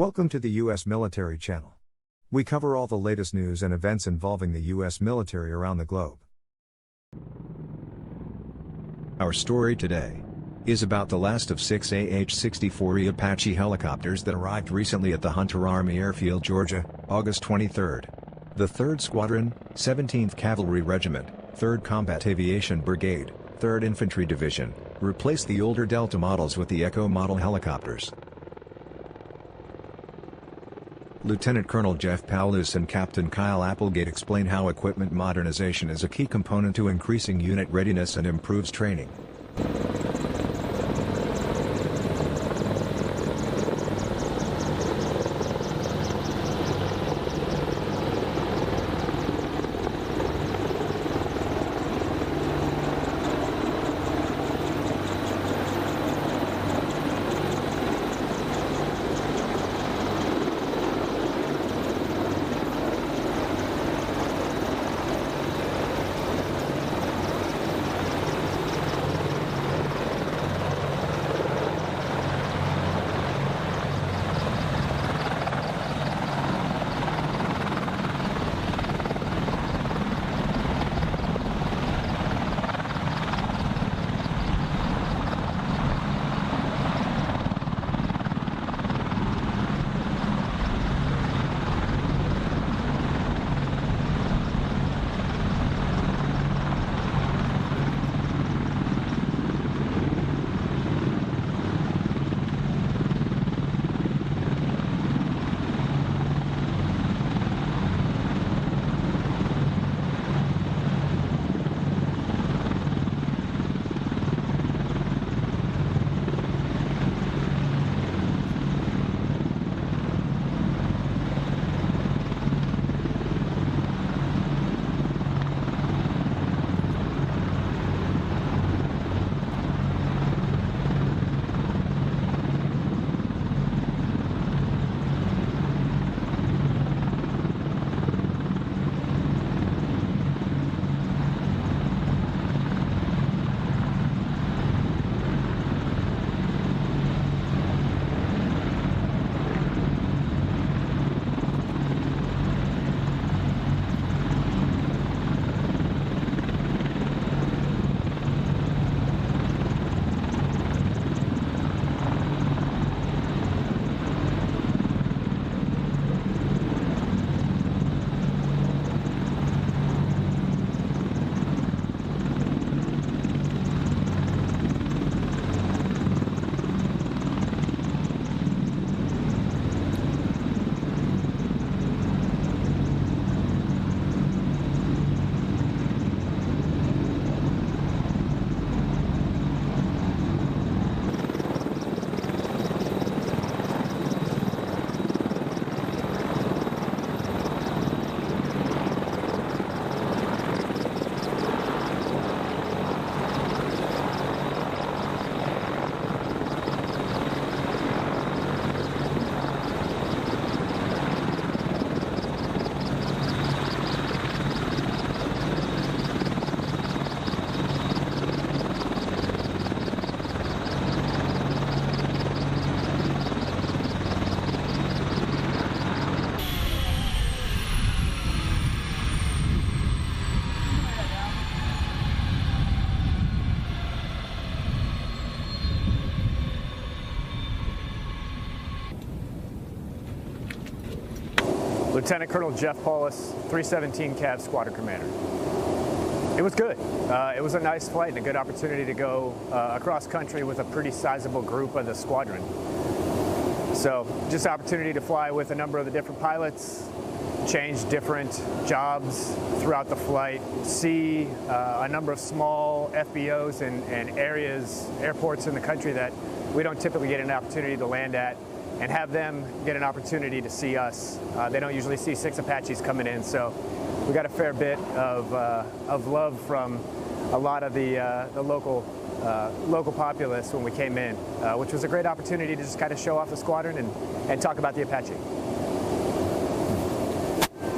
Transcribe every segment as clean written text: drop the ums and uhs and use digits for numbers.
Welcome to the U.S. Military Channel. We cover all the latest news and events involving the U.S. military around the globe. Our story today is about the last of 6 AH-64E Apache helicopters that arrived recently at the Hunter Airfield, Georgia, August 23. The 3rd Squadron, 17th Cavalry Regiment, 3rd Combat Aviation Brigade, 3rd Infantry Division, replaced the older Delta models with the Echo model helicopters. Lieutenant Colonel Jeff Paulus and Captain Kyle Applegate explain how equipment modernization is a key component to increasing unit readiness and improves training. Lieutenant Colonel Jeff Paulus, 317 Cav Squadron Commander. It was good. It was a nice flight and a good opportunity to go across country with a pretty sizable group of the squadron. So just opportunity to fly with a number of the different pilots, change different jobs throughout the flight, see a number of small FBOs and areas, airports in the country that we don't typically get an opportunity to land at, and have them get an opportunity to see us. They don't usually see 6 Apaches coming in, so we got a fair bit of love from a lot of the local populace when we came in, which was a great opportunity to just kind of show off the squadron and talk about the Apache.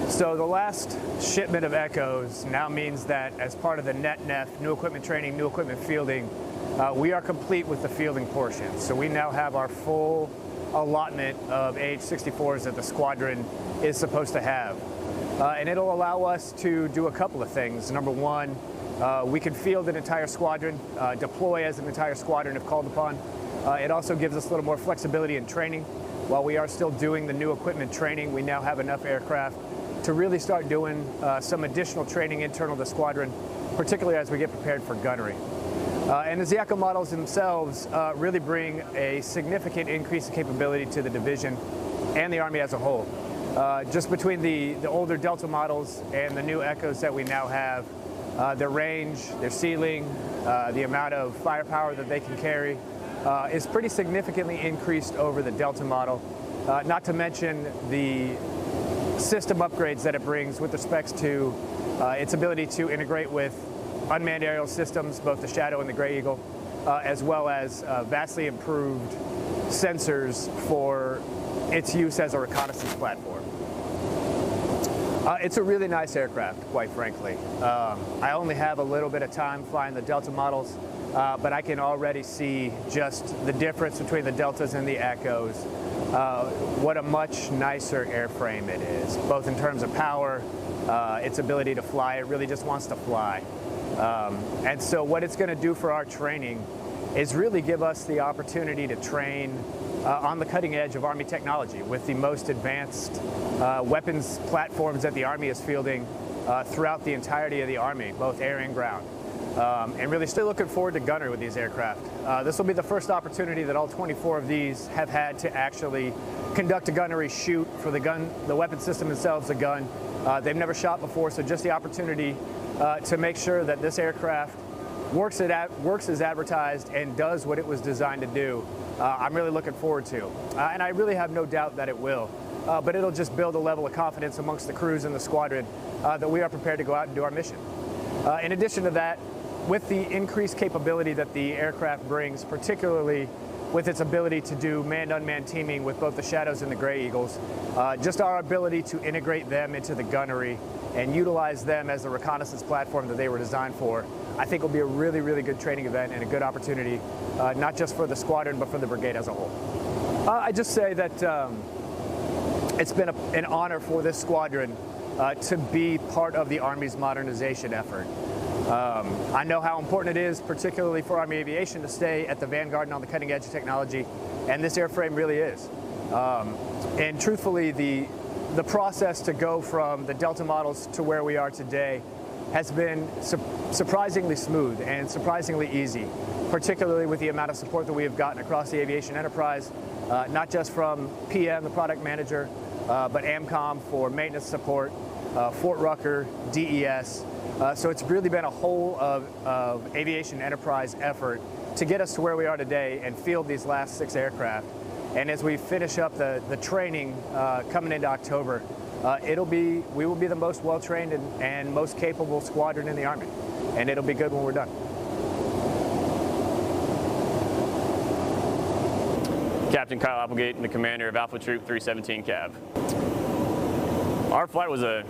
So the last shipment of Echoes now means that as part of the NET-NEF, new equipment training, new equipment fielding, we are complete with the fielding portion. So we now have our full allotment of AH-64s that the squadron is supposed to have. And it'll allow us to do a couple of things. Number one, we can field an entire squadron, deploy as an entire squadron if called upon. It also gives us a little more flexibility in training. While we are still doing the new equipment training, we now have enough aircraft to really start doing some additional training internal to the squadron, particularly as we get prepared for gunnery. And the ZACO models themselves really bring a significant increase in capability to the division and the Army as a whole. Just between the older Delta models and the new Echoes that we now have, their range, their ceiling, the amount of firepower that they can carry is pretty significantly increased over the Delta model, not to mention the system upgrades that it brings with respects to its ability to integrate with unmanned aerial systems, both the Shadow and the Gray Eagle, as well as vastly improved sensors for its use as a reconnaissance platform. It's a really nice aircraft, quite frankly. I only have a little bit of time flying the Delta models, but I can already see just the difference between the Deltas and the Echoes. What a much nicer airframe it is, both in terms of power, its ability to fly. It really just wants to fly. And so what it's going to do for our training is really give us the opportunity to train on the cutting edge of Army technology with the most advanced weapons platforms that the Army is fielding throughout the entirety of the Army, both air and ground. And really still looking forward to gunnery with these aircraft. This will be the first opportunity that all 24 of these have had to actually conduct a gunnery shoot for the weapon system themselves, the gun. They've never shot before, so just the opportunity to make sure that this aircraft works as advertised and does what it was designed to do. I'm really looking forward to. And I really have no doubt that it will. But it'll just build a level of confidence amongst the crews and the squadron that we are prepared to go out and do our mission. In addition to that, with the increased capability that the aircraft brings, particularly with its ability to do manned-unmanned teaming with both the Shadows and the Gray Eagles, just our ability to integrate them into the gunnery and utilize them as the reconnaissance platform that they were designed for, I think will be a really, really good training event and a good opportunity, not just for the squadron, but for the brigade as a whole. I just say that it's been an honor for this squadron to be part of the Army's modernization effort. I know how important it is, particularly for Army aviation, to stay at the vanguard and on the cutting edge of technology, and this airframe really is. And truthfully, the process to go from the Delta models to where we are today has been surprisingly smooth and surprisingly easy, particularly with the amount of support that we have gotten across the aviation enterprise, not just from PM, the product manager, but AMCOM for maintenance support, Fort Rucker, DES. So it's really been a whole of aviation enterprise effort to get us to where we are today and field these last 6 aircraft. And as we finish up the training coming into October, we will be the most well-trained and most capable squadron in the Army. And it'll be good when we're done. Captain Kyle Applegate, the commander of Alpha Troop 317 Cav. Our flight was a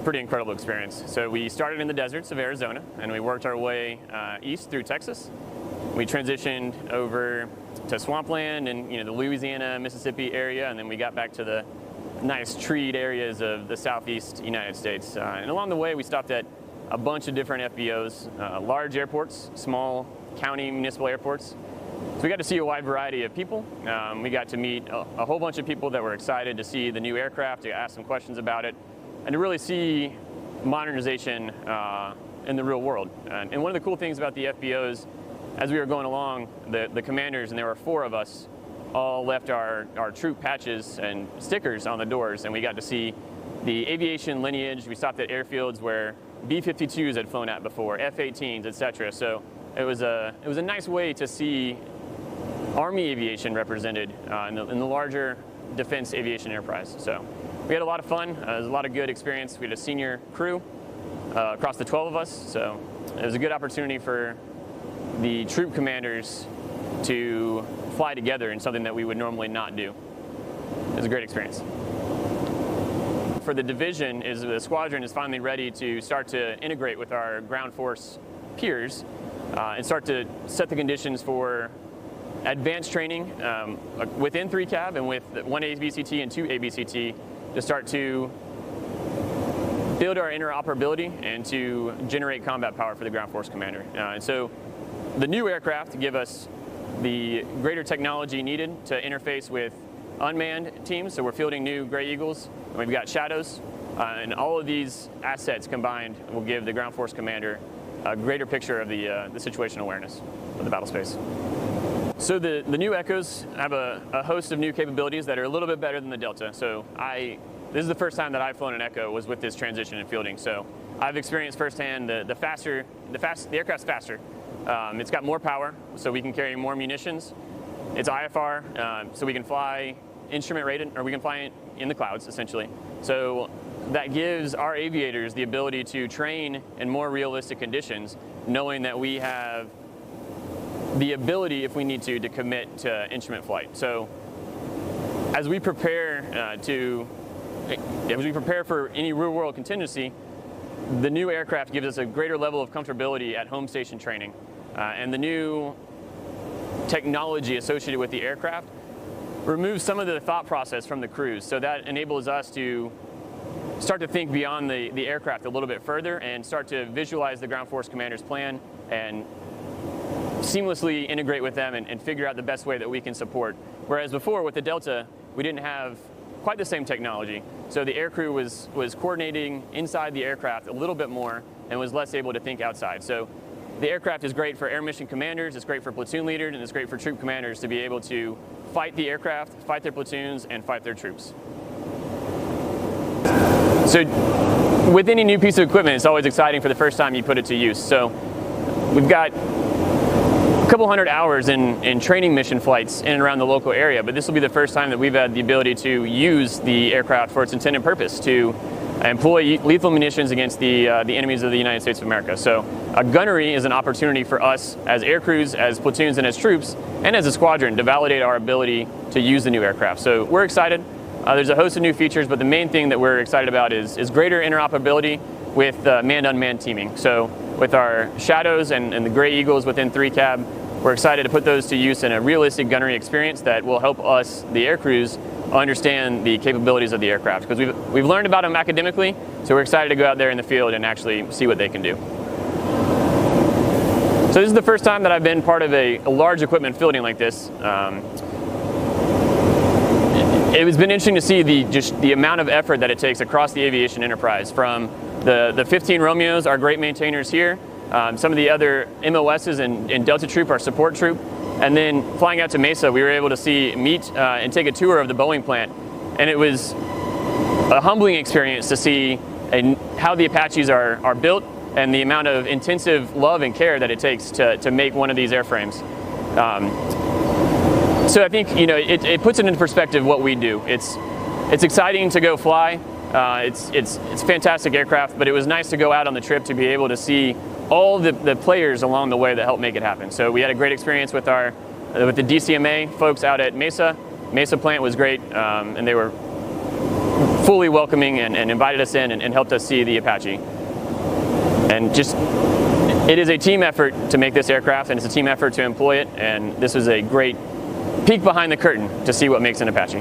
pretty incredible experience. So we started in the deserts of Arizona, and we worked our way east through Texas. We transitioned over to swampland and the Louisiana, Mississippi area, and then we got back to the nice treed areas of the southeast United States. And along the way, we stopped at a bunch of different FBOs, large airports, small county municipal airports. So we got to see a wide variety of people. We got to meet a whole bunch of people that were excited to see the new aircraft, to ask some questions about it, and to really see modernization in the real world. And one of the cool things about the FBOs, as we were going along, the commanders, and there were 4 of us, all left our troop patches and stickers on the doors, and we got to see the aviation lineage. We stopped at airfields where B-52s had flown at before, F-18s, etc. So it was a nice way to see Army aviation represented in the larger defense aviation enterprise. So we had a lot of fun. It was a lot of good experience. We had a senior crew across the 12 of us, so it was a good opportunity for the troop commanders to fly together in something that we would normally not do. It was a great experience. For the division, the squadron is finally ready to start to integrate with our ground force peers and start to set the conditions for advanced training within 3 cab and with 1 ABCT and 2 ABCT to start to build our interoperability and to generate combat power for the ground force commander. And so the new aircraft give us the greater technology needed to interface with unmanned teams. So we're fielding new Gray Eagles, and we've got Shadows, and all of these assets combined will give the ground force commander a greater picture of the situational awareness of the battle space. So the new Echoes have a host of new capabilities that are a little bit better than the Delta. So this is the first time that I've flown an Echo was with this transition in fielding. So I've experienced firsthand the aircraft's faster. It's got more power, so we can carry more munitions. It's IFR, so we can fly instrument rated, or we can fly in the clouds, essentially. So that gives our aviators the ability to train in more realistic conditions, knowing that we have the ability, if we need to commit to instrument flight. So as we prepare for any real-world contingency, the new aircraft gives us a greater level of comfortability at home station training. And the new technology associated with the aircraft removes some of the thought process from the crews. So that enables us to start to think beyond the aircraft a little bit further and start to visualize the ground force commander's plan and seamlessly integrate with them and figure out the best way that we can support. Whereas before with the Delta, we didn't have quite the same technology. So the aircrew was coordinating inside the aircraft a little bit more and was less able to think outside. So the aircraft is great for air mission commanders, it's great for platoon leaders, and it's great for troop commanders to be able to fight the aircraft, fight their platoons, and fight their troops. So with any new piece of equipment, it's always exciting for the first time you put it to use. So we've got a couple hundred hours in training mission flights in and around the local area, but this will be the first time that we've had the ability to use the aircraft for its intended purpose, to employ lethal munitions against the enemies of the United States of America. So a gunnery is an opportunity for us as air crews, as platoons, and as troops, and as a squadron to validate our ability to use the new aircraft. So we're excited. There's a host of new features, but the main thing that we're excited about is greater interoperability with manned-unmanned teaming. So with our Shadows and the Gray Eagles within 3 cab, we're excited to put those to use in a realistic gunnery experience that will help us, the air crews, understand the capabilities of the aircraft, because we've learned about them academically, so we're excited to go out there in the field and actually see what they can do. So this is the first time that I've been part of a large equipment fielding like this. It has been interesting to see the amount of effort that it takes across the aviation enterprise, from the 15 Romeos, our great maintainers here, some of the other MOSs and Delta Troop, our support troop, and then flying out to Mesa, we were able to meet and take a tour of the Boeing plant. And it was a humbling experience to see how the Apaches are built and the amount of intensive love and care that it takes to make one of these airframes. So I think it puts it into perspective what we do. It's exciting to go fly. It's fantastic aircraft, but it was nice to go out on the trip to be able to see all the players along the way that helped make it happen. So we had a great experience with the DCMA folks out at Mesa. Mesa plant was great, and they were fully welcoming and invited us in and helped us see the Apache. And it is a team effort to make this aircraft, and it's a team effort to employ it, and this was a great peek behind the curtain to see what makes an Apache.